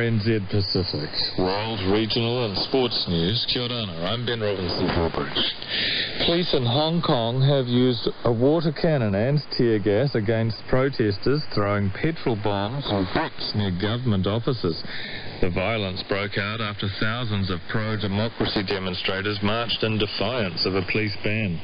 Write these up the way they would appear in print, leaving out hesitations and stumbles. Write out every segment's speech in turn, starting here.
RNZ Pacific. World, regional and sports news. Kia ora, I'm Ben Robinson Forbridge. Police in Hong Kong have used a water cannon and tear gas against protesters throwing petrol bombs and bricks near government offices. The violence broke out after thousands of pro-democracy demonstrators marched in defiance of a police ban.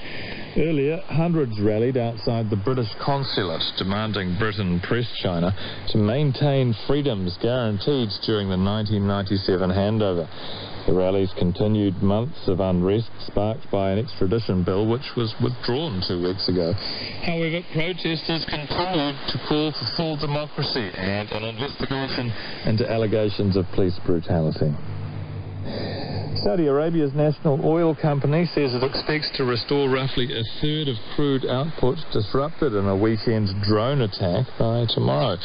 Earlier, hundreds rallied outside the British consulate, demanding Britain press China to maintain freedoms guaranteed during the 1997 handover. The rallies continued months of unrest sparked by an extradition bill which was withdrawn 2 weeks ago. However, protesters continued to call for full democracy and an investigation into allegations of police brutality. Saudi Arabia's national oil company says it expects to restore roughly a third of crude output disrupted in a weekend drone attack by tomorrow.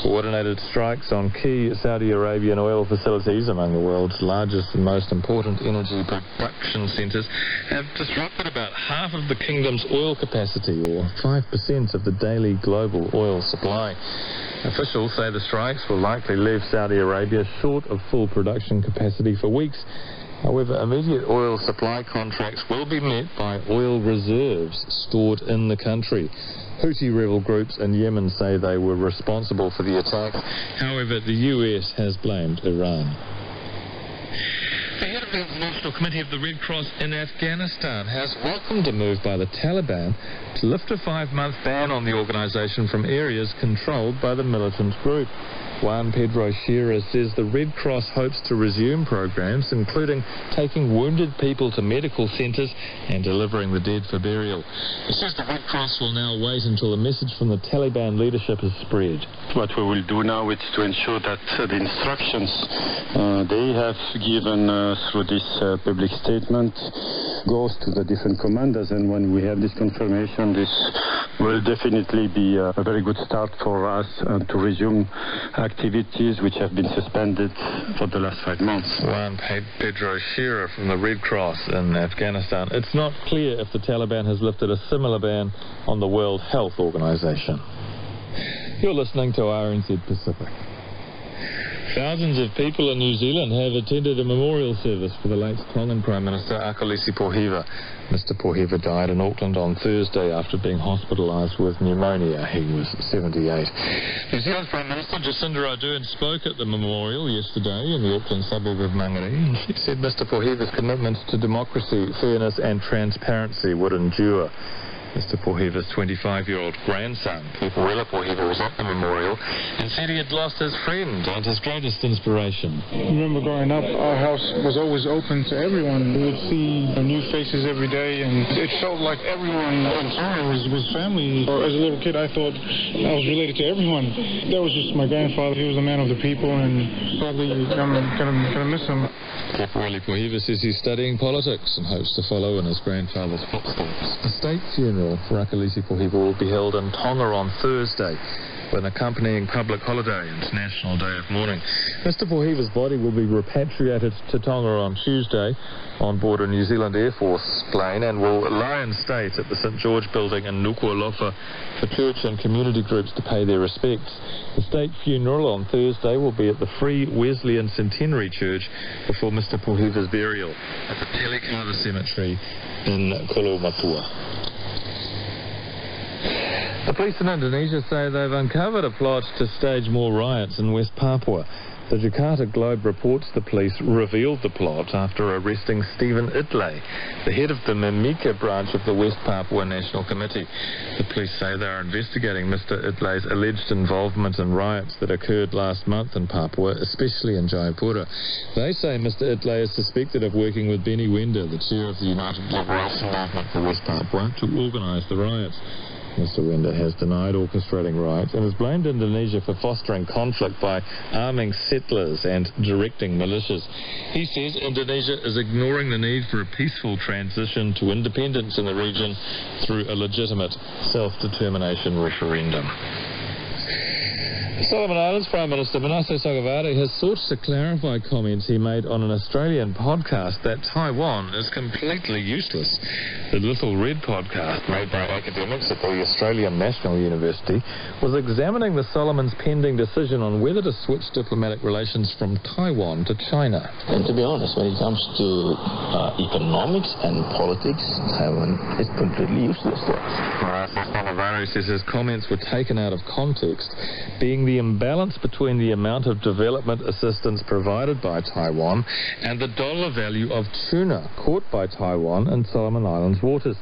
Coordinated strikes on key Saudi Arabian oil facilities, among the world's largest and most important energy production centres, have disrupted about half of the kingdom's oil capacity, or 5% of the daily global oil supply. Officials say the strikes will likely leave Saudi Arabia short of full production capacity for weeks. However, immediate oil supply contracts will be met by oil reserves stored in the country. Houthi rebel groups in Yemen say they were responsible for the attack. However, the US has blamed Iran. The head of the International Committee of the Red Cross in Afghanistan has welcomed a move by the Taliban to lift a 5-month ban on the organisation from areas controlled by the militant group. Juan Pedro Shearer says the Red Cross hopes to resume programs, including taking wounded people to medical centres and delivering the dead for burial. He says the Red Cross will now wait until the message from the Taliban leadership is spread. What we will do now is to ensure that the instructions they have given through this public statement goes to the different commanders, and when we have this confirmation, this will definitely be a very good start for us to resume activities which have been suspended for the last 5 months. Juan Pedro Shearer from the Red Cross in Afghanistan. It's not clear if the Taliban has lifted a similar ban on the World Health Organization. You're listening to RNZ Pacific. Thousands of people in New Zealand have attended a memorial service for the late Tongan Prime Minister Akolisi Pohiva. Mr Pohiva died in Auckland on Thursday after being hospitalised with pneumonia. He was 78. New Zealand's Prime Minister Jacinda Ardern spoke at the memorial yesterday in the Auckland suburb of Mangere. She said Mr Pohiva's commitment to democracy, fairness and transparency would endure. Mr Pohiva's 25-year-old grandson, Puporela Pohiva, was at the memorial and said he had lost his friend and his greatest inspiration. I remember growing up, our house was always open to everyone. We would see new faces every day, and it felt like everyone was family. Or as a little kid, I thought I was related to everyone. That was just my grandfather. He was a man of the people, and probably I'm gonna miss him. Puporela Pohiva says he's studying politics and hopes to follow in his grandfather's footsteps. A state funeral for Akolisi Pohiva will be held in Tonga on Thursday, with an accompanying public holiday and National Day of Mourning. Mr Pohiva's body will be repatriated to Tonga on Tuesday on board a New Zealand Air Force plane and will lie in state at the St George building in Nuku'alofa for church and community groups to pay their respects. The state funeral on Thursday will be at the Free Wesleyan Centenary Church before Mr Pohiva's burial at the Telekava Cemetery in Kolomatua. The police in Indonesia say they've uncovered a plot to stage more riots in West Papua. The Jakarta Globe reports the police revealed the plot after arresting Stephen Itlay, the head of the Mimika branch of the West Papua National Committee. The police say they are investigating Mr Itlay's alleged involvement in riots that occurred last month in Papua, especially in Jayapura. They say Mr Itlay is suspected of working with Benny Wenda, the chair of the United Liberation Movement for West Papua, to organise the riots. Mr Wenda has denied orchestrating riots and has blamed Indonesia for fostering conflict by arming settlers and directing militias. He says Indonesia is ignoring the need for a peaceful transition to independence in the region through a legitimate self-determination referendum. Solomon Islands Prime Minister Manasseh Sogavare has sought to clarify comments he made on an Australian podcast that Taiwan is completely useless. The Little Red podcast, made by academics at the Australian National University, was examining the Solomons' pending decision on whether to switch diplomatic relations from Taiwan to China. And to be honest, when it comes to economics and politics, Taiwan is completely useless to us. Manasseh Sogavare says his comments were taken out of context, being the imbalance between the amount of development assistance provided by Taiwan and the dollar value of tuna caught by Taiwan in Solomon Islands waters.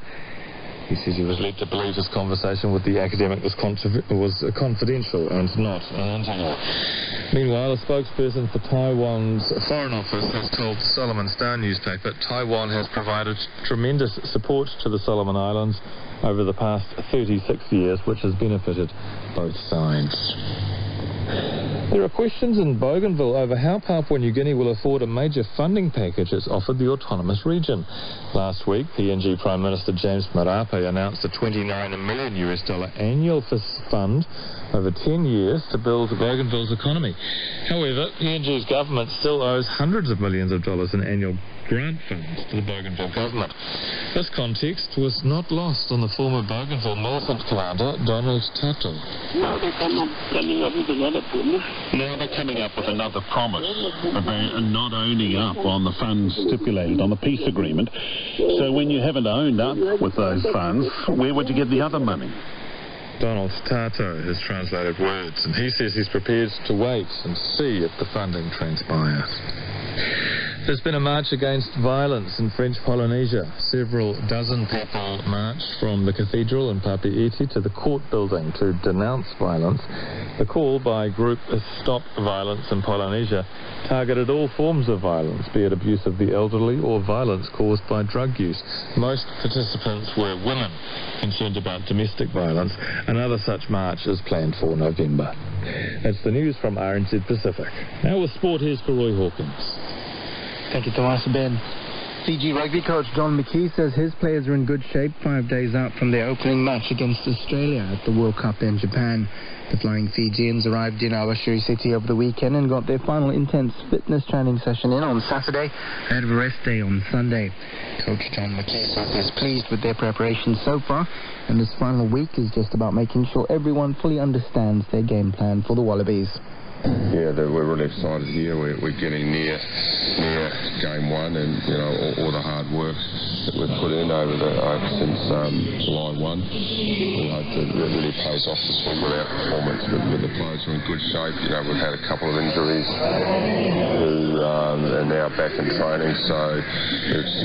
He says he was led to believe his conversation with the academic was confidential and not an interview. Meanwhile, a spokesperson for Taiwan's Foreign Office has told the Solomon Star newspaper Taiwan has provided tremendous support to the Solomon Islands over the past 36 years, which has benefited both sides. There are questions in Bougainville over how Papua New Guinea will afford a major funding package it's offered the autonomous region. Last week, PNG Prime Minister James Marape announced a $29 million annual fund over 10 years to build Bougainville's economy. However, PNG's government still owes hundreds of millions of dollars in annual grant funds to the Bougainville government. This context was not lost on the former Bougainville militant commander, Donald Tato. Now they're coming up with another promise that they are not owning up on the funds stipulated on the peace agreement. So when you haven't owned up with those funds, where would you get the other money? Donald Tato has translated words, and he says he's prepared to wait and see if the funding transpires. There's been a march against violence in French Polynesia. Several dozen people marched from the cathedral in Papeete to the court building to denounce violence. The call by group Stop Violence in Polynesia targeted all forms of violence, be it abuse of the elderly or violence caused by drug use. Most participants were women concerned about domestic violence. Another such march is planned for November. That's the news from RNZ Pacific. Now with sport, here's Roy Hawkins. Thank you, Tomas Ben. Fiji rugby coach John McKee says his players are in good shape 5 days out from their opening match against Australia at the World Cup in Japan. The Flying Fijians arrived in Awashiri City over the weekend and got their final intense fitness training session in on Saturday ahead of a rest day on Sunday. Coach John McKee says he's pleased with their preparation so far, and this final week is just about making sure everyone fully understands their game plan for the Wallabies. Yeah, we're really excited here. We're getting near game one, and all the hard work that we've put in since July 1. We hope that it really pays off this week with our performance. But the players are in good shape. We've had a couple of injuries who are now back in training, so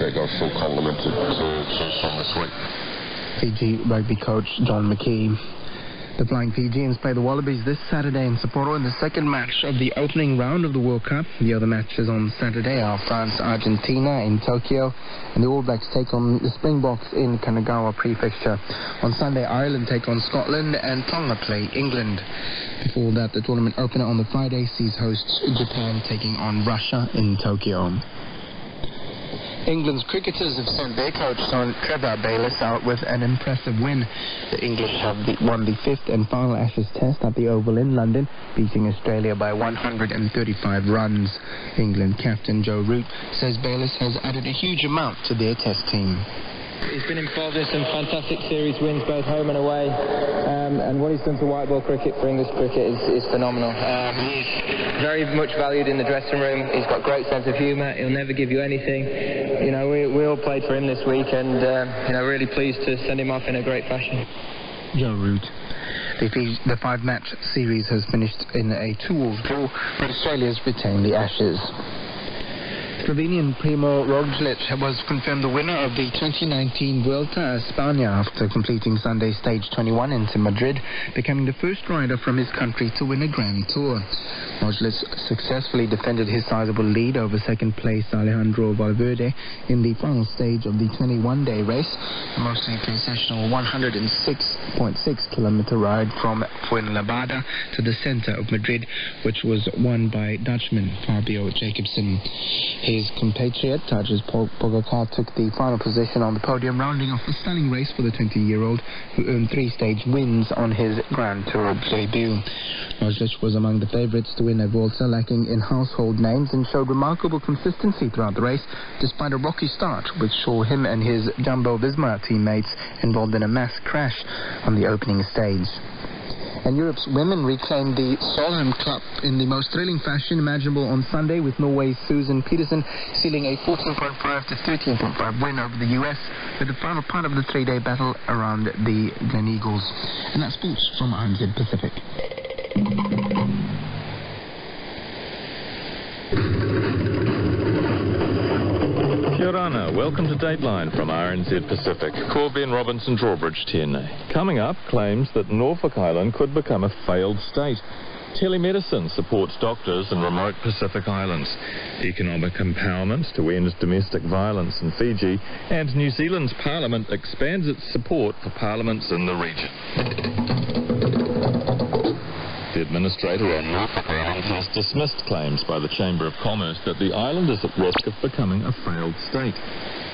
they've got a full complement to choose from this week. Fiji rugby coach John McKee. The Flying Fijians play the Wallabies this Saturday in Sapporo in the second match of the opening round of the World Cup. The other matches on Saturday are France-Argentina in Tokyo, and the All Blacks take on the Springboks in Kanagawa Prefecture. On Sunday, Ireland take on Scotland and Tonga play England. Before that, the tournament opener on the Friday sees hosts Japan taking on Russia in Tokyo. England's cricketers have sent their coach Trevor Bayliss out with an impressive win. The English have won the fifth and final Ashes test at the Oval in London, beating Australia by 135 runs. England captain Joe Root says Bayliss has added a huge amount to their test team. He's been involved in some fantastic series wins, both home and away, and what he's done to white ball cricket for English cricket is phenomenal. He's very much valued in the dressing room. He's got a great sense of humour. He'll never give you anything. We all played for him this week, and really pleased to send him off in a great fashion. Joe Root. The five-match series has finished in a 2-all draw, but Australia's retained the Ashes. Slovenian Primo Roglic was confirmed the winner of the 2019 Vuelta a España after completing Sunday stage 21 into Madrid, becoming the first rider from his country to win a Grand Tour. Roglic successfully defended his sizable lead over second place Alejandro Valverde in the final stage of the 21-day race, a mostly processional 106.6-kilometer ride from Fuenlabrada to the centre of Madrid, which was won by Dutchman Fabio Jacobsen. He his compatriot, Tajas Pogacar, took the final position on the podium, rounding off a stunning race for the 20-year-old who earned 3 stage wins on his Grand Tour debut. Roglic was among the favourites to win a Vuelta, lacking in household names, and showed remarkable consistency throughout the race, despite a rocky start, which saw him and his Jumbo-Visma teammates involved in a mass crash on the opening stage. And Europe's women reclaimed the Solheim Cup in the most thrilling fashion imaginable on Sunday, with Norway's Susan Pedersen sealing a 14.5 to 13.5 win over the US with the final part of the 3-day battle around the Glen Eagles. And that's sports from RNZ Pacific. Kia ora, welcome to Dateline from RNZ Pacific. Corbin Robinson Drawbridge, TNA. Coming up, claims that Norfolk Island could become a failed state. Telemedicine supports doctors in remote Pacific Islands. Economic empowerment to end domestic violence in Fiji. And New Zealand's Parliament expands its support for parliaments in the region. The administrator on Norfolk Island has dismissed claims by the Chamber of Commerce that the island is at risk of becoming a failed state.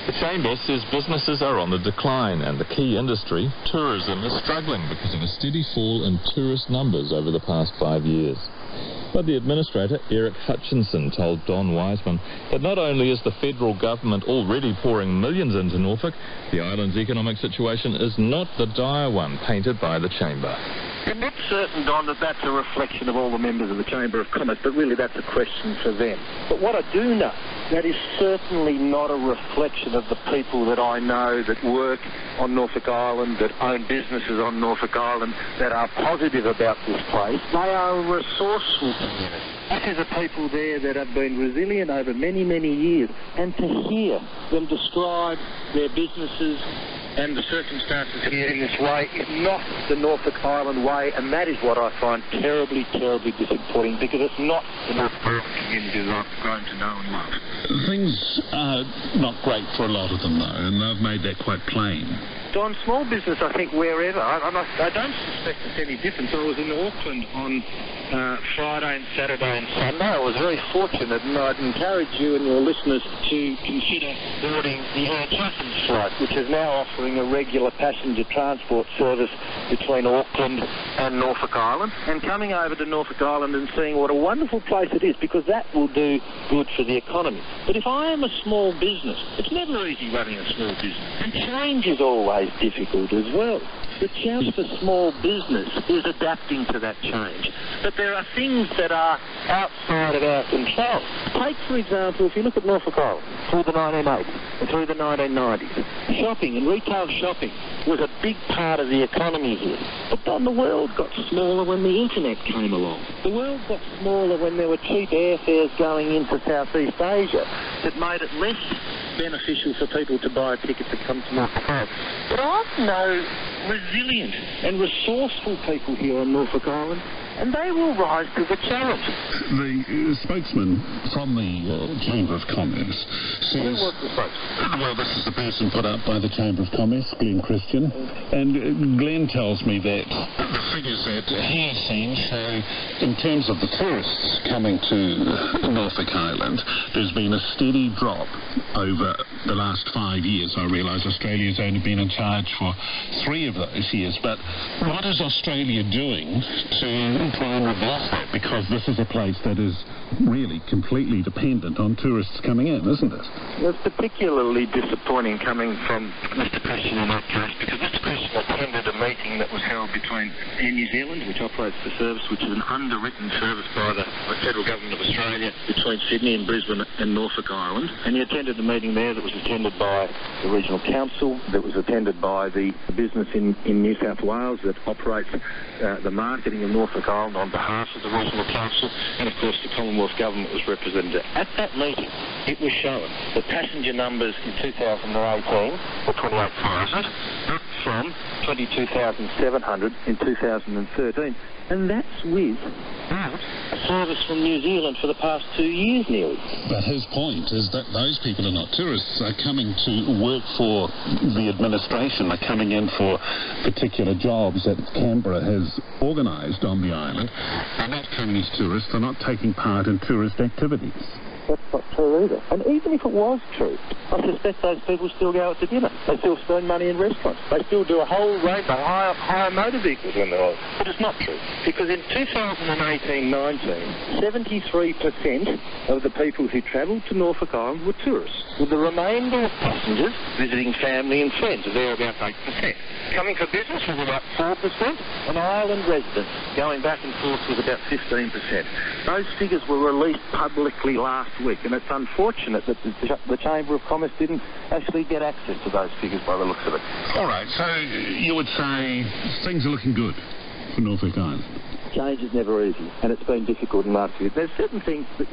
The Chamber says businesses are on the decline and the key industry, tourism, is struggling because of a steady fall in tourist numbers over the past 5 years. But the administrator, Eric Hutchinson, told Don Wiseman that not only is the federal government already pouring millions into Norfolk, the island's economic situation is not the dire one painted by the Chamber. I'm not certain, Don, that that's a reflection of all the members of the Chamber of Commerce, but really that's a question for them. But what I do know, that is certainly not a reflection of the people that I know that work on Norfolk Island, that own businesses on Norfolk Island, that are positive about this place. They are a resourceful community. This is a people there that have been resilient over many, many years. And to hear them describe their businesses and the circumstances here in this way is not the Norfolk Island way, and that is what I find terribly, terribly disappointing, because it's not the Norfolk Island community that I've grown to know and love. Things are not great for a lot of them, though, and they've made that quite plain. Don, small business, I think, wherever. I don't suspect it's any different. I was in Auckland on Friday and Saturday and Sunday. I was very fortunate, and I'd encourage you and your listeners to consider boarding the Air Chathams flight, which is now offering a regular passenger transport service between Auckland and Norfolk Island, and coming over to Norfolk Island and seeing what a wonderful place it is, because that will do good for the economy. But if I am a small business, it's never easy running a small business, and change is always difficult as well. The challenge for small business is adapting to that change. But there are things that are outside of our control. Take, for example, if you look at Norfolk Island through the 1980s and through the 1990s, shopping and retail shopping was a big part of the economy here. But then the world got smaller when the internet came along. The world got smaller when there were cheap airfares going into Southeast Asia that made it less beneficial for people to buy a ticket to come to Norfolk Island. But I know resilient and resourceful people here on Norfolk Island, and they will rise to the challenge. The spokesman from the Chamber of Commerce says... Who was the spokesman? Well, this is the person put up by the Chamber of Commerce, Glenn Christian, and Glenn tells me that the figures that he has seen show, in terms of the tourists coming to Norfolk Island, there's been a steady drop over the last 5 years. I realise Australia's only been in charge for 3 of those years, but what is Australia doing to try and reverse that? Because this is a place that is really completely dependent on tourists coming in, isn't it? It's particularly disappointing coming from Mr. Christian in that case, because Mr. Christian attended a meeting that was held between Air New Zealand, which operates the service, which is an underwritten service by the federal government of Australia between Sydney and Brisbane and Norfolk Island, and he attended the meeting there that was attended by the regional council, that was attended by the business in New South Wales that operates the marketing of Norfolk Island on behalf of the regional council, and of course the Commonwealth government was represented. At that meeting, it was shown that passenger numbers in 2018 were 28,000, up from 22,700 in 2013, and that's without a service from New Zealand for the past 2 years nearly. But his point is that those people are not tourists. They're coming to work for the administration. They're coming in for particular jobs that Canberra has organised on the island. They're not coming as tourists. They're not taking part in tourist activities. That's not true either. And even if it was true, I suspect those people still go out to dinner. They still spend money in restaurants. They still do a whole range of hire motor vehicles when they're on. But it's not true. Because in 2018-19, 73% of the people who travelled to Norfolk Island were tourists, with the remainder of passengers visiting family and friends, they're about 8%. Coming for business was about 4%, and island residents going back and forth was about 15%. Those figures were released publicly last week, and it's unfortunate that the Chamber of Commerce didn't actually get access to those figures by the looks of it. All right, so you would say things are looking good for Norfolk Island? Change is never easy, and it's been difficult in last year. There's certain things that,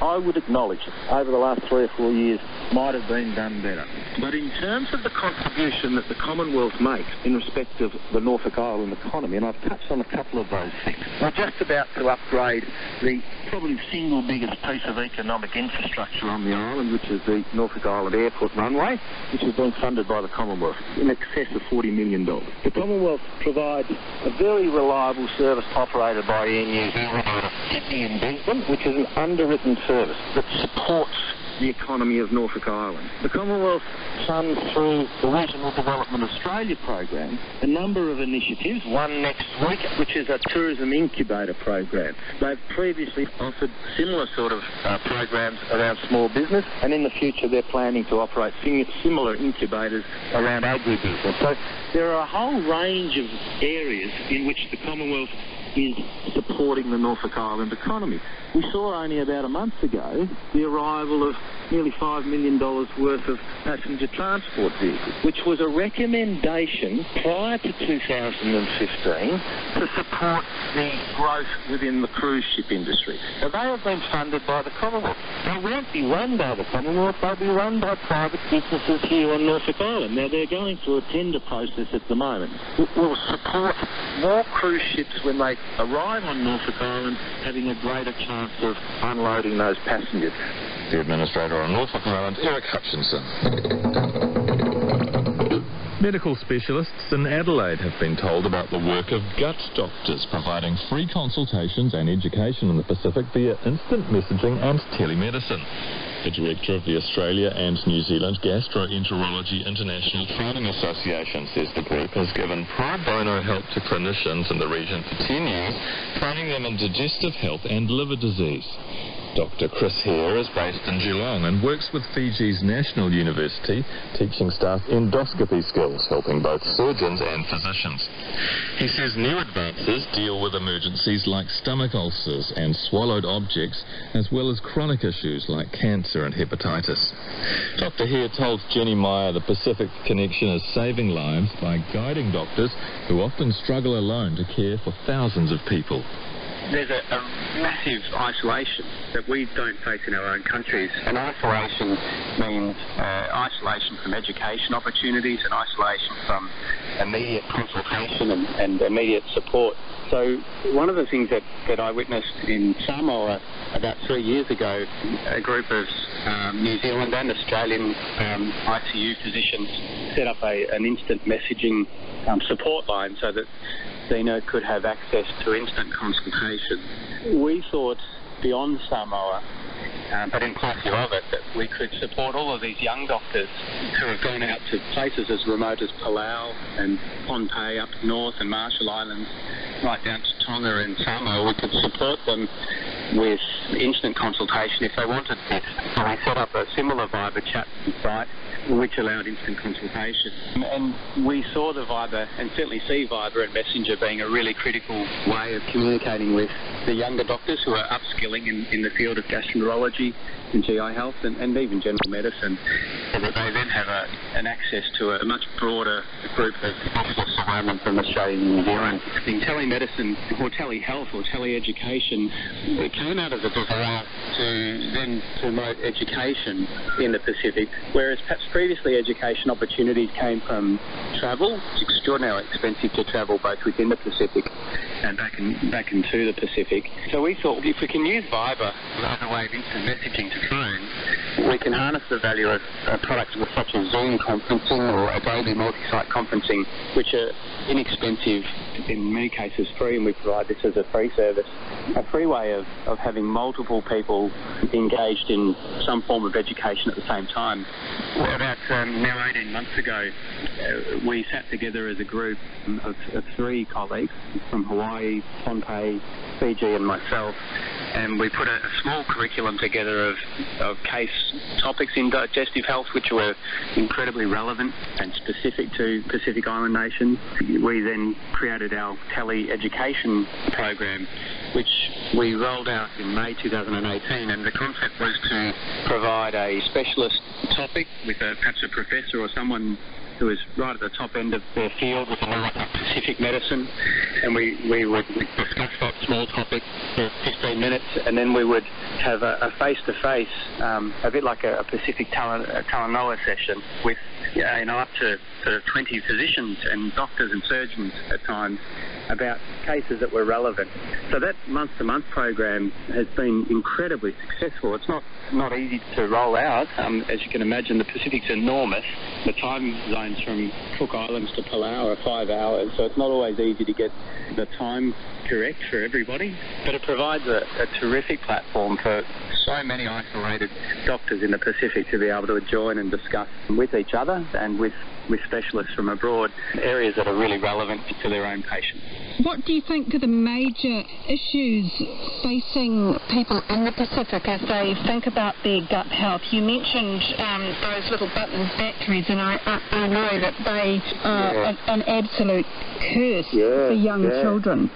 I would acknowledge over the last 3 or 4 years might have been done better. But in terms of the contribution that the Commonwealth makes in respect of the Norfolk Island economy, and I've touched on a couple of those things, we're just about to upgrade the probably single biggest piece of economic infrastructure on the island, which is the Norfolk Island Airport runway, which has been funded by the Commonwealth in excess of $40 million. The Commonwealth provides a very reliable service operated by R.NEW ZEALAND out of Sydney and Brisbane, which is an underwritten service that supports the economy of Norfolk Island. The Commonwealth funds through the Regional Development Australia program a number of initiatives, one next week, which is a tourism incubator program. They've previously offered similar sort of programs around small business, and in the future they're planning to operate similar incubators around agribusiness. So there are a whole range of areas in which the Commonwealth is supporting the Norfolk Island economy. We saw only about a month ago the arrival of nearly $5 million worth of passenger transport vehicles, which was a recommendation prior to 2015 to support the growth within the cruise ship industry. Now, they have been funded by the Commonwealth. They won't be run by the Commonwealth, they'll be run by private businesses here on Norfolk Island. Now, they're going through a tender process at the moment. It will support more cruise ships when they arrive on Norfolk Island, having a greater chance of unloading those passengers. The Administrator on Norfolk Island, Eric Hutchinson. Medical specialists in Adelaide have been told about the work of gut doctors providing free consultations and education in the Pacific via instant messaging and telemedicine. The director of the Australia and New Zealand Gastroenterology International Training Association says the group has given pro bono help to clinicians in the region for 10 years, training them in digestive health and liver disease. Dr. Chris Hare is based in Geelong and works with Fiji's National University, teaching staff endoscopy skills, helping both surgeons and physicians. He says new advances deal with emergencies like stomach ulcers and swallowed objects, as well as chronic issues like cancer and hepatitis. Dr. Hare told Jenny Meyer the Pacific Connection is saving lives by guiding doctors who often struggle alone to care for thousands of people. There's a massive isolation that we don't face in our own countries. And isolation means isolation from education opportunities and isolation from immediate consultation and immediate support. So one of the things that I witnessed in Samoa about 3 years ago, a group of New Zealand and Australian ITU physicians set up an instant messaging support line so that Dino could have access to instant consultation. We thought beyond Samoa, but inclusive of it, that we could support all of these young doctors who have gone out to places as remote as Palau and Pohnpei up north and Marshall Islands, right down to Tonga and Samoa. We could support them with instant consultation if they wanted it. So we set up a similar Viber chat site which allowed instant consultation. And we saw the Viber, and certainly see Viber and Messenger being a really critical way of communicating with the younger doctors who are upskilling in the field of gastroenterology and GI health and even general medicine, so that they then have an access to a much broader group of specialists around from Australia and New Zealand. In telemedicine or telehealth or teleeducation, it came out of the desire to then promote education in the Pacific, whereas perhaps previously education opportunities came from travel. It's extraordinarily expensive to travel both within the Pacific and back into the Pacific. So we thought if we can use Viber as a way of instant messaging to phones, we can harness the value of products such as Zoom conferencing or Adobe multi-site conferencing, which are inexpensive, in many cases free, and we provide this as a free service. A free way of having multiple people engaged in some form of education at the same time. About now 18 months ago, we sat together as a group of 3 colleagues from Hawaii, Pohnpei, Fiji and myself, and we put a small curriculum together of case topics in digestive health which were incredibly relevant and specific to Pacific Island nations. We then created our tele-education program, which we rolled out in May 2018, and the concept was to provide a specialist topic with perhaps a professor or someone who was right at the top end of their field with a lot of Pacific medicine, and we would discuss that small topic for 15 minutes, and then we would have a face-to-face, a bit like a Pacific Talanoa session with up to sort of 20 physicians and doctors and surgeons at times about cases that were relevant. So that month-to-month program has been incredibly successful. It's not easy to roll out. As you can imagine, the Pacific's enormous. The time zones from Cook Islands to Palau are 5 hours, so it's not always easy to get the time correct for everybody, but it provides a terrific platform for so many isolated doctors in the Pacific to be able to join and discuss with each other and with specialists from abroad areas that are really relevant to their own patients. What do you think are the major issues facing people in the Pacific as they think about their gut health? You mentioned those little button batteries, and I know that they are an absolute curse for young children.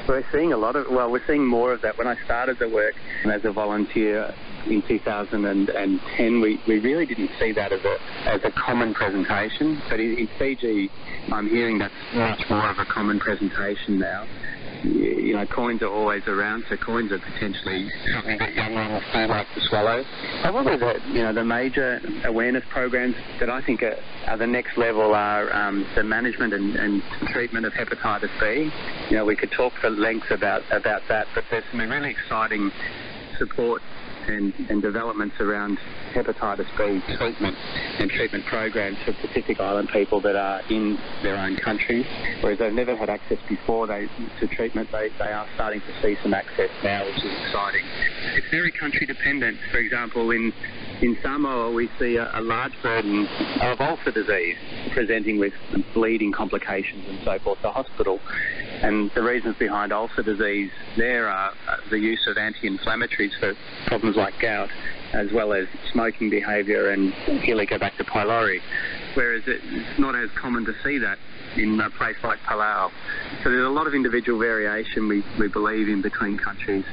We're seeing we're seeing more of that. When I started the work as a volunteer in 2010, we really didn't see that as a common presentation. But in Fiji, I'm hearing that's much more of a common presentation now. Coins are always around, so coins are potentially something that young ones do like to swallow. Probably the major awareness programs that I think are the next level are the management and treatment of hepatitis B. We could talk for lengths about that, but there's some really exciting support and developments around hepatitis B treatment and treatment programs for Pacific Island people that are in their own countries, whereas they've never had access before to treatment. They are starting to see some access now, which is exciting. It's very country dependent. For example, in Samoa we see a large burden of ulcer disease presenting with bleeding complications and so forth to hospital. And the reasons behind ulcer disease there are the use of anti-inflammatories for problems like gout, as well as smoking behaviour and Helicobacter pylori, whereas it's not as common to see that in a place like Palau. So there's a lot of individual variation, we believe, in between countries.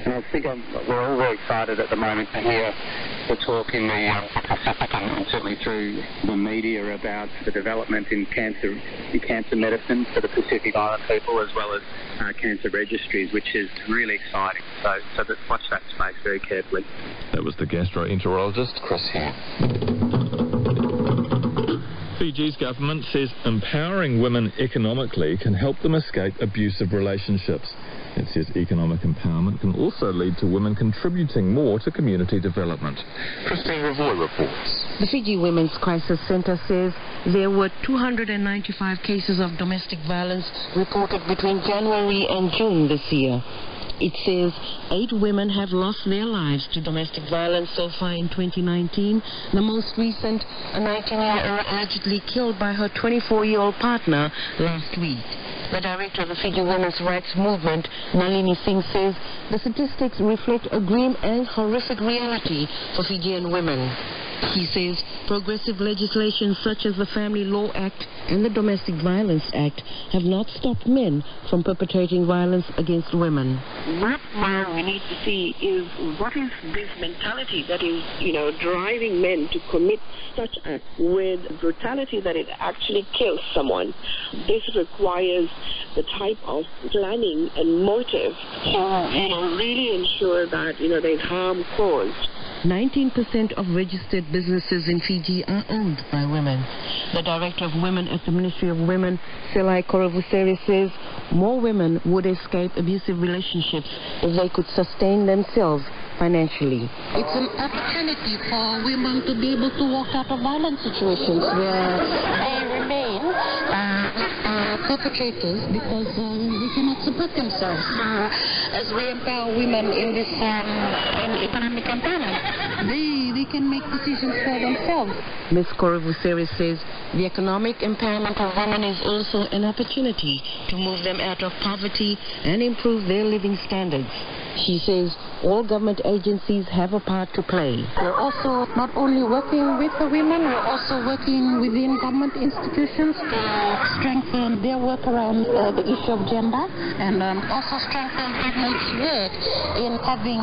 And I think we're all very excited at the moment to hear the talk in the Pacific and certainly through the media about the development in cancer medicine for the Pacific Island people, as well as cancer registries, which is really exciting. So watch that space very carefully. That was the gastroenterologist, Chris here. Fiji's government says empowering women economically can help them escape abusive relationships. It says economic empowerment can also lead to women contributing more to community development. Christine Ravoy reports. The Fiji Women's Crisis Centre says there were 295 cases of domestic violence reported between January and June this year. It says 8 women have lost their lives to domestic violence so far in 2019. The most recent, a 19-year-old allegedly killed by her 24-year-old partner last week. The director of the Fiji Women's Rights Movement, Nalini Singh, says the statistics reflect a grim and horrific reality for Fijian women. He says progressive legislation such as the Family Law Act and the Domestic Violence Act have not stopped men from perpetrating violence against women. What now we need to see is what is this mentality that is, driving men to commit such acts with brutality that it actually kills someone. This requires the type of planning and motive to, really ensure that, there's harm caused. 19% of registered businesses in Fiji are owned by women. The director of women at the Ministry of Women, Selai Koravuseri, says more women would escape abusive relationships if they could sustain themselves financially. It's an opportunity for women to be able to walk out of violent situations where they remain perpetrators because they cannot support themselves. As we empower women in this economic empowerment, they can make decisions for themselves. Ms. Korovuseri says the economic empowerment of women is also an opportunity to move them out of poverty and improve their living standards. She says all government agencies have a part to play. We're also not only working with the women, we're also working within government institutions to strengthen their work around the issue of gender and also strengthen government's work in having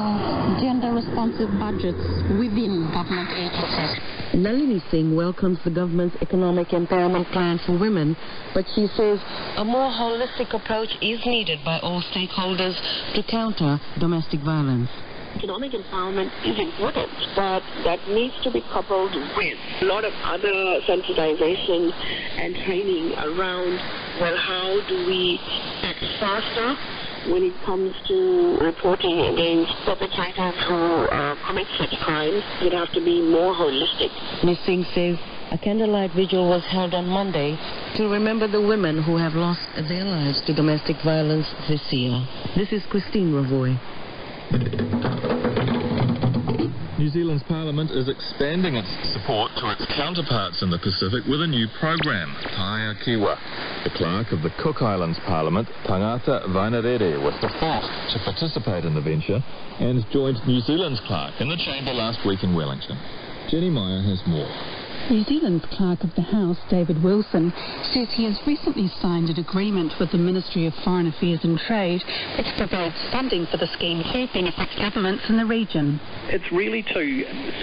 gender-responsive budgets within government agencies. Nalini Singh welcomes the government's economic empowerment plan for women, but she says a more holistic approach is needed by all stakeholders to counter domestic violence. Economic empowerment is important, but that needs to be coupled with a lot of other sensitization and training around, well, how do we act faster when it comes to reporting against perpetrators who commit such crimes. It has to be more holistic. Ms. Singh says a candlelight vigil was held on Monday to remember the women who have lost their lives to domestic violence this year. This is Christine Ravoy. New Zealand's Parliament is expanding its support to its counterparts in the Pacific with a new program, Taia Kiwa. The clerk of the Cook Islands Parliament, Tangata Vainarere, was the first to participate in the venture and joined New Zealand's clerk in the chamber last week in Wellington. Jenny Meyer has more. New Zealand's Clerk of the House, David Wilson, says he has recently signed an agreement with the Ministry of Foreign Affairs and Trade, which provides funding for the scheme to benefit governments in the region. It's really to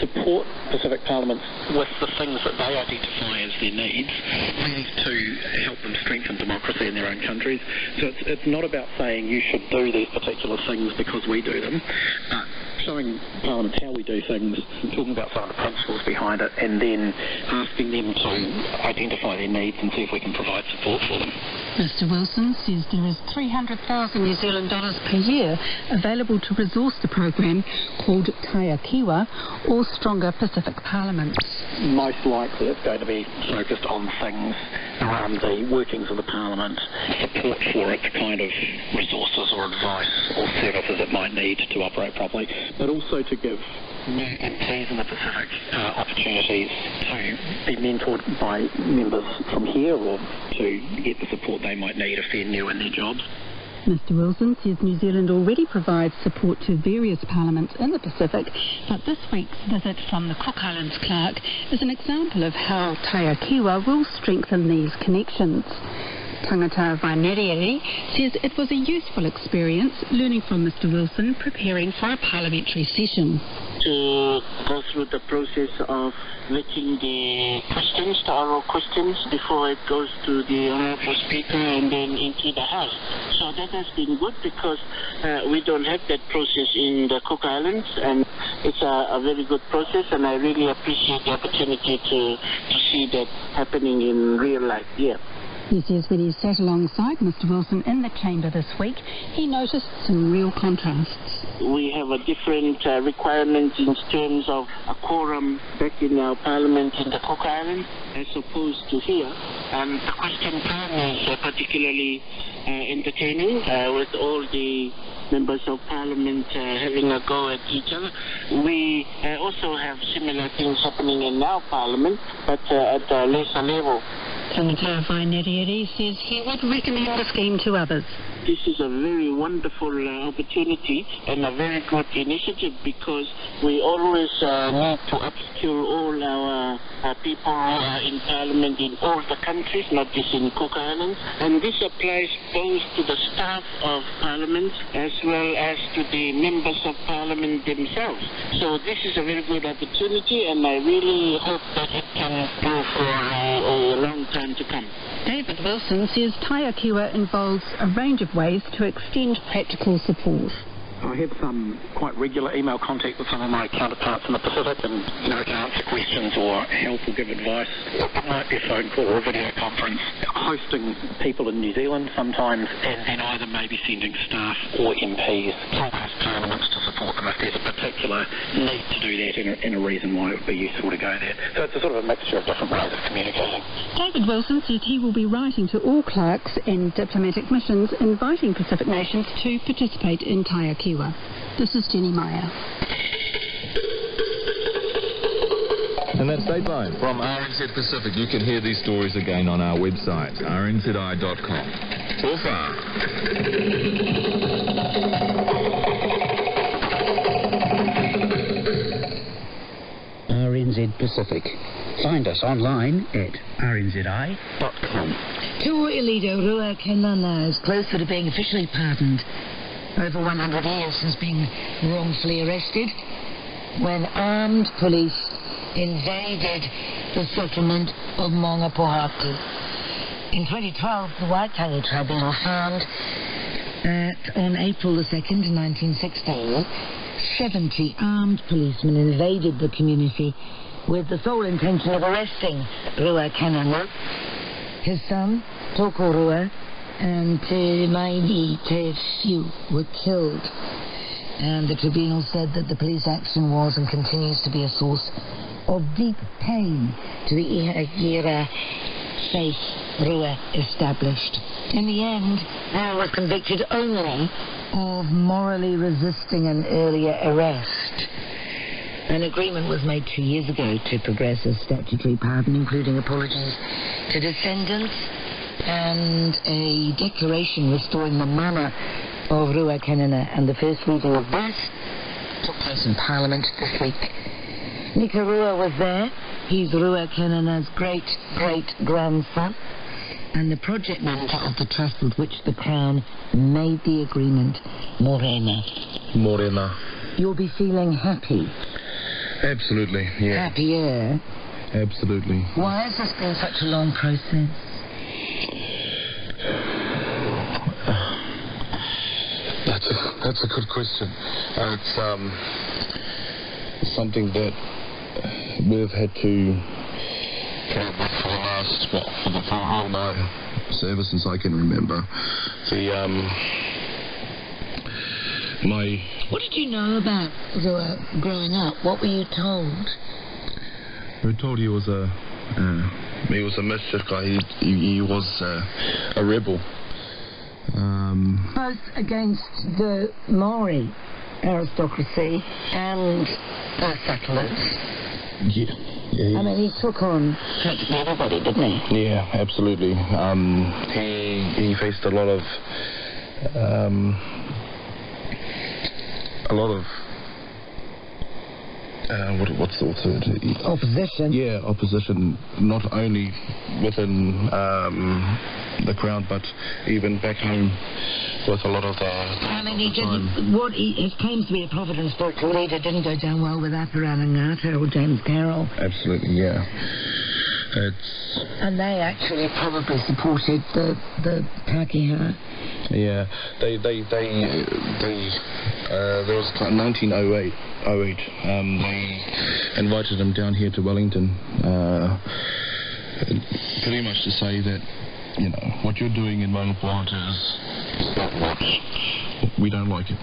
support Pacific Parliaments with the things that they identify as their needs, really to help them strengthen democracy in their own countries. So it's not about saying you should do these particular things because we do them, but showing Parliament how we do things, talking about some of the principles behind it, and then asking them to identify their needs and see if we can provide support for them. Mr Wilson says there is $300,000 New Zealand dollars per year available to resource the program called Taia Kiwa, or Stronger Pacific Parliaments. Most likely it's going to be focused on things around the workings of the Parliament, support for it, the kind of resources or advice or services it might need to operate properly, but also to give new MPs in the Pacific opportunities to be mentored by members from here or to get the support they might need if they're new in their jobs. Mr Wilson says New Zealand already provides support to various parliaments in the Pacific, but this week's visit from the Cook Islands clerk is an example of how Taia Kiwa will strengthen these connections. Tangata Vainarere says it was a useful experience learning from Mr Wilson preparing for a parliamentary session. To go through the process of vetting the questions, the oral questions, before it goes to the honourable speaker and then into the House. So that has been good because we don't have that process in the Cook Islands, and it's a very good process, and I really appreciate the opportunity to see that happening in real life here. He says when he sat alongside Mr Wilson in the chamber this week, he noticed some real contrasts. We have a different requirement in terms of a quorum back in our parliament in the Cook Islands as opposed to here. And the question time is particularly entertaining with all the members of parliament having a go at each other. We also have similar things happening in our parliament, but at a lesser level. Tangata Vainarere says he would recommend the scheme to others. This is a very wonderful opportunity and a very good initiative because we always need to upskill all our people in Parliament in all the countries, not just in Cook Islands. And this applies both to the staff of Parliament as well as to the members of Parliament themselves. So this is a very good opportunity, and I really hope that it can go for a long time to come. David Wilson says Taia Kiwa involves a range of ways to extend practical support. I have some quite regular email contact with some of my counterparts in the Pacific, and can answer questions or help or give advice. It might be a phone call or a video conference, hosting people in New Zealand sometimes, and then either maybe sending staff or MPs to those parliaments to support them if there's a particular need to do that and a reason why it would be useful to go there. So it's a sort of a mixture of different ways of communicating. David Wilson said he will be writing to all clerks and diplomatic missions inviting Pacific nations to participate in Taiakiwa. This is Jenny Meyer. And that's Dateline from RNZ Pacific. You can hear these stories again on our website, rnzi.com. Au revoir. RNZ Pacific. Find us online at rnzi.com. Tuo Ilido Rua Kenana is closer to being officially pardoned. Over 100 years since being wrongfully arrested when armed police invaded the settlement of Mongapohatu. In 2012, the Waitangi Tribunal found that on April the 2nd, 1916, 70 armed policemen invaded the community with the sole intention of arresting Rua Kanana, his son, Toko Rua, and Te Maini Te Fiu were killed. And the tribunal said that the police action was and continues to be a source of deep pain to the Ihagera faith Rua established. In the end, Al was convicted only of morally resisting an earlier arrest. An agreement was made 2 years ago to progress a statutory pardon, including apologies to descendants and a declaration restoring the mana of Rua Kanana, and the first reading of this took place in Parliament this week. Nika Rua was there. He's Rua Kanana's great-great-grandson and the project manager of the trust with which the Crown made the agreement, Morena. Morena. You'll be feeling happy. Absolutely, yeah. Happier. Absolutely. Why has this been such a long process? That's a good question. It's something that we've had to put up with for the last, for the whole ever since I can remember. What did you know about Rua growing up? What were you told? We were told he was a mischief guy. He was a rebel. Both against the Maori aristocracy and the settlers. Yeah. I mean, he took on practically everybody, didn't he? Yeah, absolutely. He faced a lot of what's the word? Opposition. Yeah, opposition, not only within the Crown, but even back home with a lot of the... I mean, he didn't... His claims to be a prophet and spiritual leader didn't go down well with Aperangata or James Carroll. Absolutely, yeah. And they actually probably supported the Pākehā. Yeah, there was 1908. They invited him down here to Wellington, pretty much to say that, what you're doing in Mongapohatu is not what we don't like it.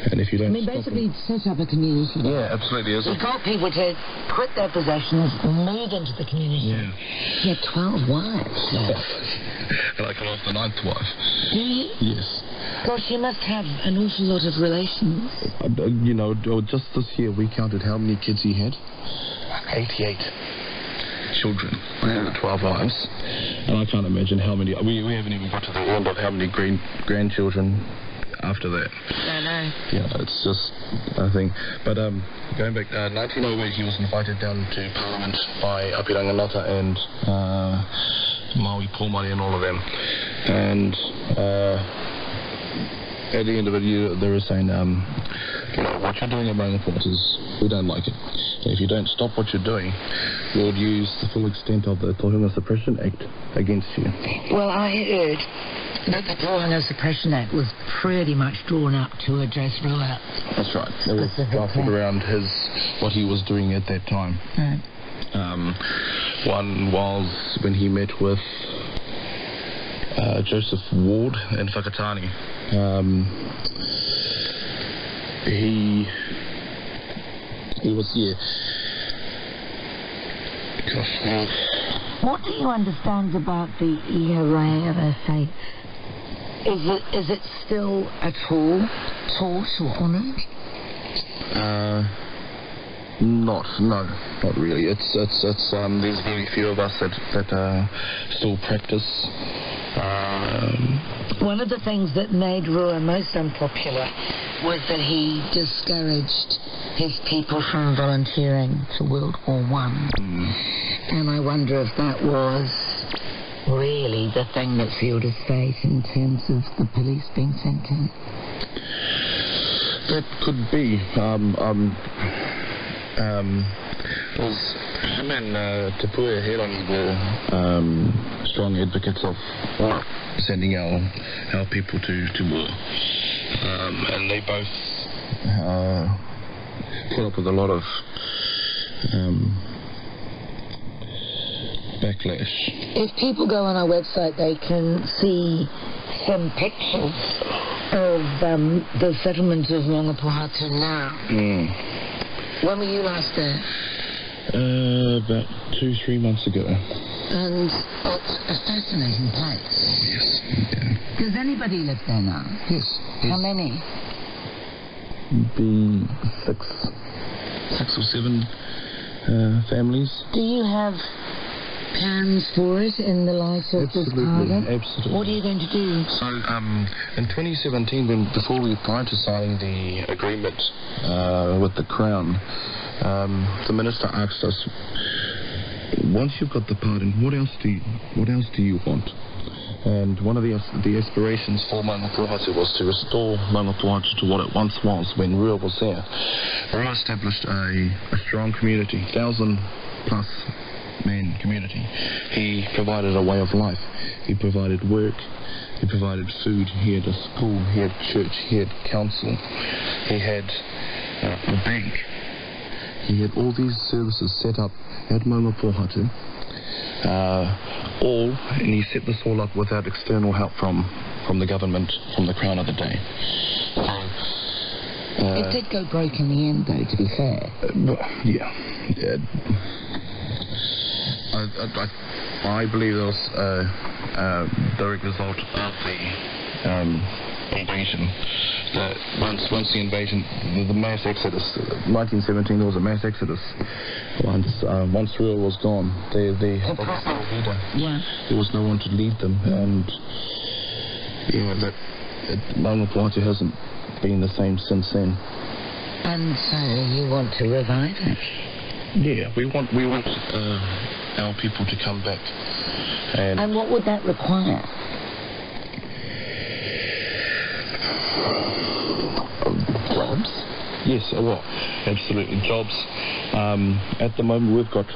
And if you don't basically set up a community. Yeah, absolutely. He got people to quit their possessions and move into the community. Yeah. He had 12 wives. And I come off the 9th wife. Do you? Yes. Gosh, you must have an awful lot of relations. Just this year we counted how many kids he had. 88 children. 12 wives. And I can't imagine how many... We haven't even got to the end of how many grandchildren after that. No. Yeah, it's just a thing. But going back, 1908, he was invited down to Parliament by Apiranganata and Maui Pomari and all of them. And at the end of it, they were saying, what you're doing at Mongapohatu is, we don't like it. And if you don't stop what you're doing, we'll use the full extent of the Tokushima Suppression Act against you. Well, I heard But the Drawing of Suppression Act was pretty much drawn up to address Rua. That's right. It was drafted around what he was doing at that time. Right. One was when he met with Joseph Ward in Whakatane. He was here. What do you understand about the ERA of estates? Is it still at all taught or honoured? Not really. It's there's very few of us that still practice. One of the things that made Rua most unpopular was that he discouraged his people from volunteering to World War I. And I wonder if that was really the thing that sealed his fate in terms of the police being sent in. That could be. Was him and Te Puea Helani were strong advocates of sending our people to war. And they both put up with a lot of backlash. If people go on our website, they can see some pictures of the settlement of Rangipohatu now. When were you last there? About 2-3 months ago. And it's a fascinating place. Oh, yes. Yeah. Does anybody live there now? Yes. How many? Be six or seven families. Do you have plans for it in the light of this target? Absolutely. What are you going to do? So, in 2017, prior to signing the agreement with the Crown, the Minister asked us, once you've got the pardon, what else do you want? And one of the aspirations for Rangipohatu was to restore Rangipohatu to what it once was when Rua was there. Rua established a strong community, 1,000+ man community. He provided a way of life. He provided work. He provided food. He had a school. He had church. He had council. He had a bank. He had all these services set up at Rangipohatu. And he set this all up without external help from the government, from the Crown of the day. It did go broke in the end, though, to be fair. Yeah. I believe it was a direct result of the invasion. Once the invasion, the mass exodus, 1917, there was a mass exodus. Once Rua was gone, they had a leader. Yeah. There was no one to lead them, and Rangipohatu hasn't been the same since then. And so you want to revive it? Yeah, we want our people to come back. And what would that require? Jobs? Yes, absolutely, jobs. At the moment, we've got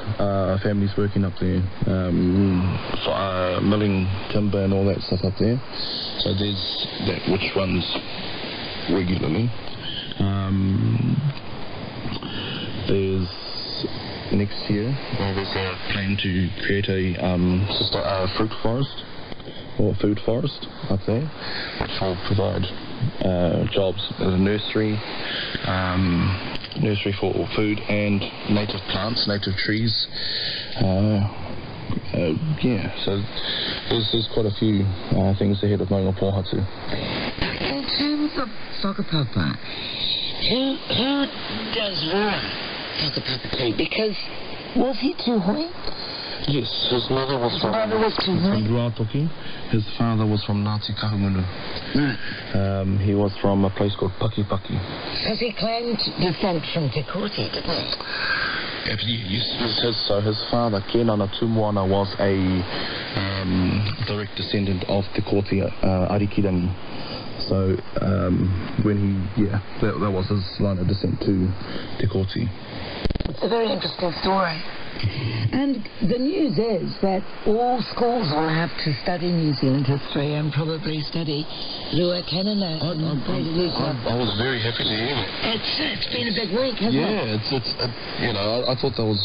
families working up there, milling timber and all that stuff up there. So there's that which runs regularly. There's next year, there's a plan to create a fruit forest or food forest up there, which will provide jobs at a nursery for food and native plants, native trees. So there's quite a few things ahead of Rangipohatu. In terms of whakapapa, who does Rua whakapapa to? Because was he Tūhoe? Yes, his mother was from Ruatoki. His father was from Ngāti Kahungunu. He was from a place called Pakipaki. Because he claimed descent from Te Kooti, didn't he? Yes, so his father, Kenana Tumuana, was a direct descendant of Te Kooti Arikirangi. So that was his line of descent to Te Kooti. It's a very interesting story. And the news is that all schools will have to study New Zealand history and probably study Rua Kanana. I was very happy to hear that. It's been a big week, hasn't it? Yeah, I thought that was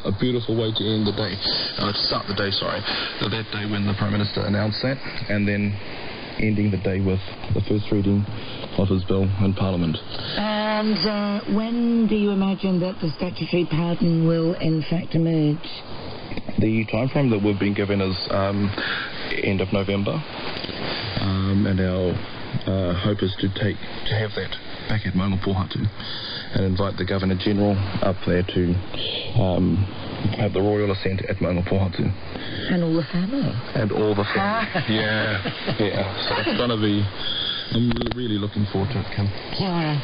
a beautiful way to end the day, to start the day, that day when the Prime Minister announced that, and then ending the day with the first reading of his bill in Parliament. And when do you imagine that the statutory pardon will in fact emerge? The time frame that we've been given is end of November, and our hope is to have that back at Maunga Pohatu and invite the Governor General up there to have the royal assent at Maunga Pohatu. And all the family. And all the family. Yeah. So it's going to be... I'm really looking forward to it, Kim. Kia ora.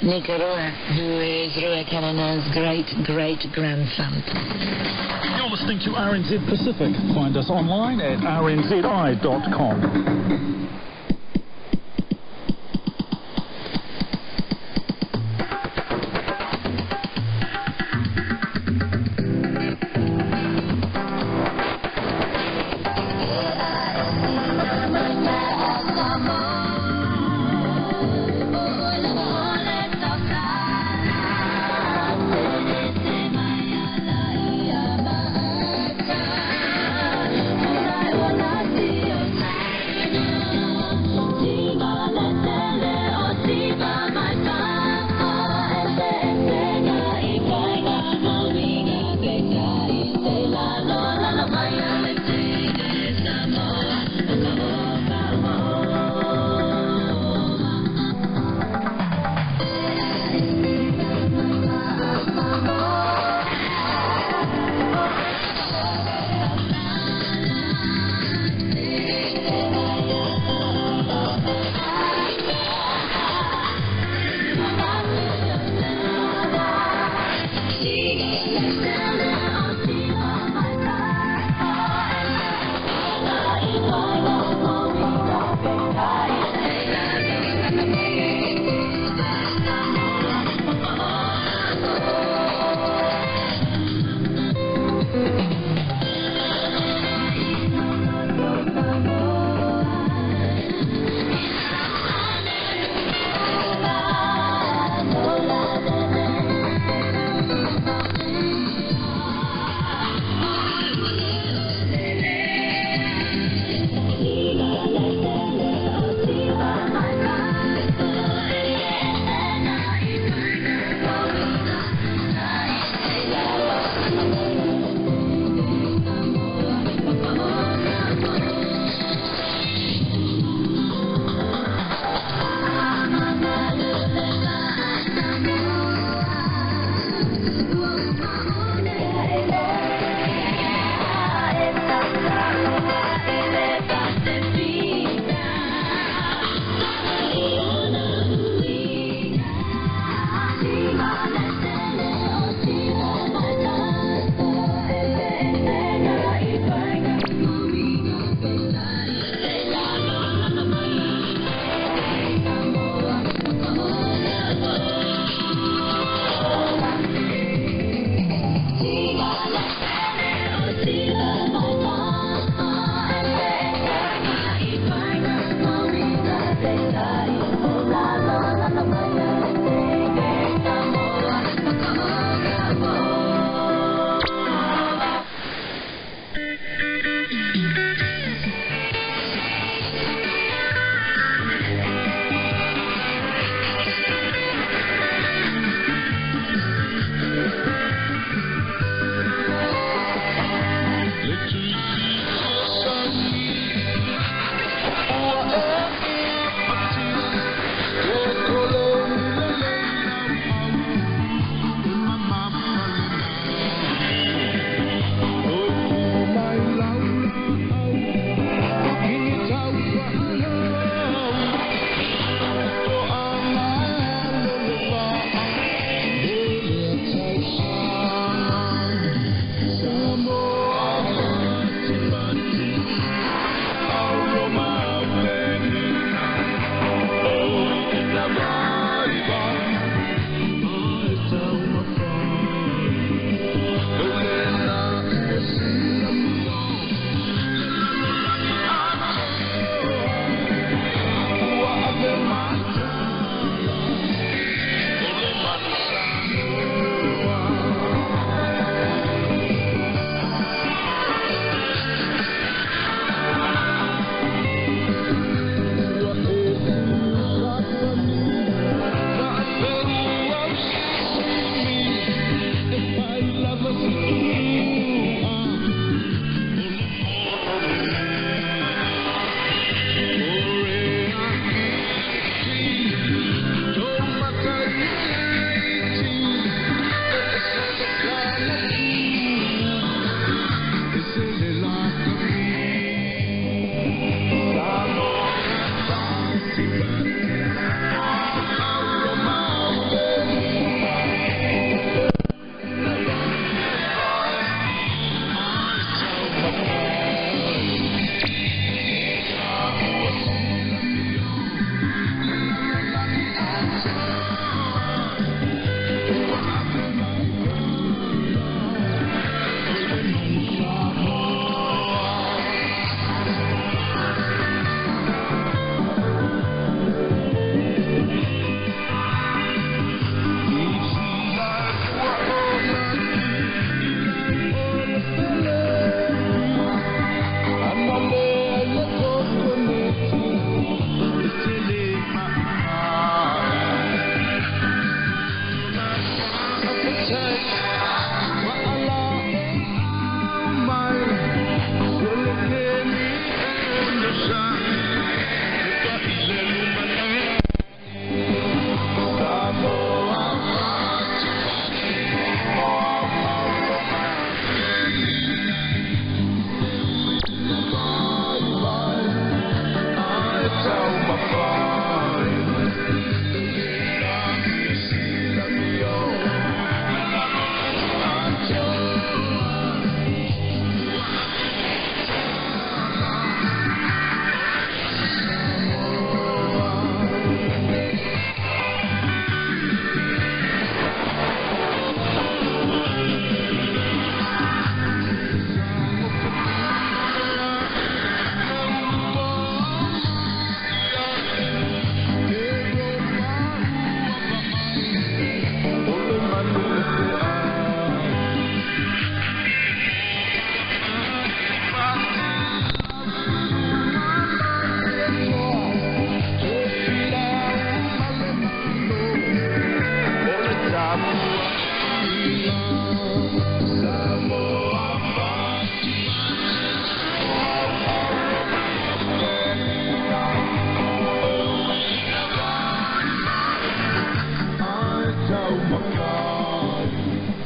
Nika Rua, who is Rua Kanana's great-great-grandson. You're listening to RNZ Pacific. Find us online at rnzi.com.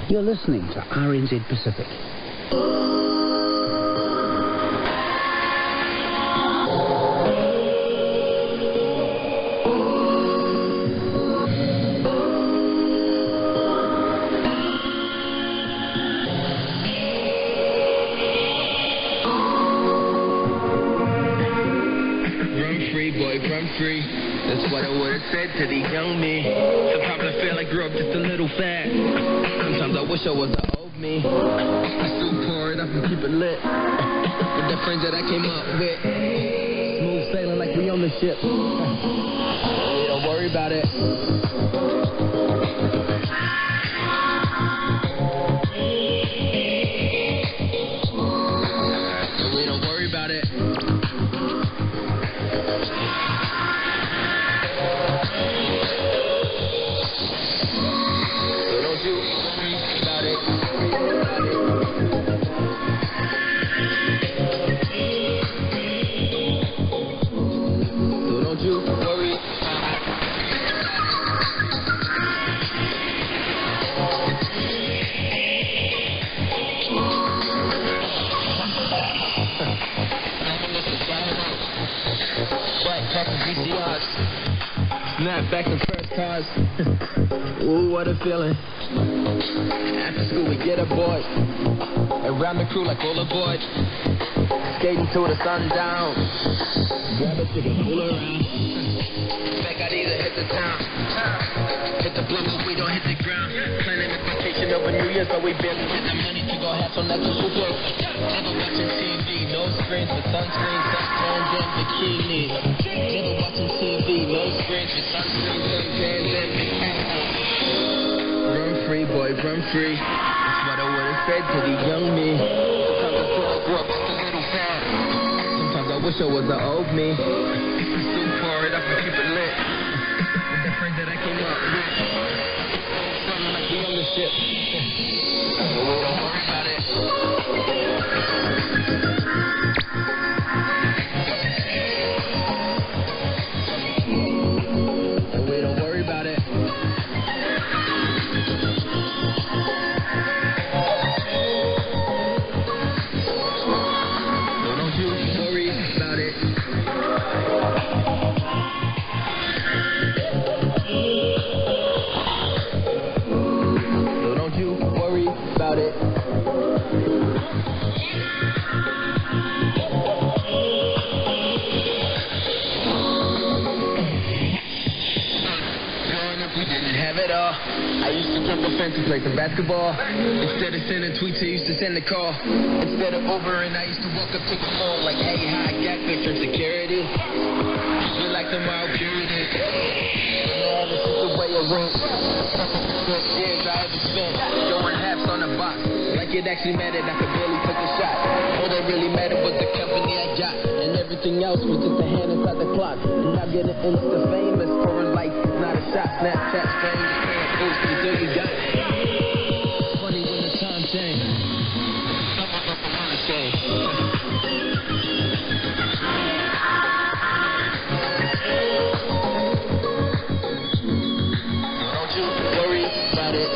You're listening to RNZ Pacific. That's what I would've said to the young me. Sometimes I feel I grew up just a little fat. Sometimes I wish I was the old me. I still pour it up and keep it lit with the friends that I came up with. Smooth sailing like we on the ship. Don't worry about it. We don't worry about it. Snap back to first cars. Ooh, what a feeling. After school we get aboard. Around the crew like all aboard. Skating till the sun down. Grab a ticket, pull around. Back out either hit the town. Hit the blue, but we don't hit the ground. Planning a vacation over New Year, so we barely get the money to go have some natural food. Never watching TV, no screens with sunscreen, suntans, and bikinis. Never watching TV, no screens with sunscreen, suntans, and bikinis. Run free, boy, run free. That's what I would've said to the young me. Sometimes I feel I grew up just a little fat. Sometimes I wish I was the old me. Still pour it up and keep it lit with the friends that I came up with. Something like we on the ship. But we don't worry about it. And we don't worry about it. So don't you worry about it. So don't you worry about it. Growing up, we didn't have it all. I used to jump a fence and play some basketball. Instead of sending tweets, I used to send a call. Instead of Ubering, I used to walk up to the phone like, hey, hi, got good from security. Feel like tomorrow purity. Man, this is the way it went. Years I ever spent throwing halves on the box. Like it actually mattered, I could barely take a shot. All that really mattered was the company I got. And everything else was just a hand inside the clock. And now getting Insta famous for a life is not a shot. Snapchat strange, can't boost until you got it. Funny when the time changed. Someone up the mind change. Don't you worry about it.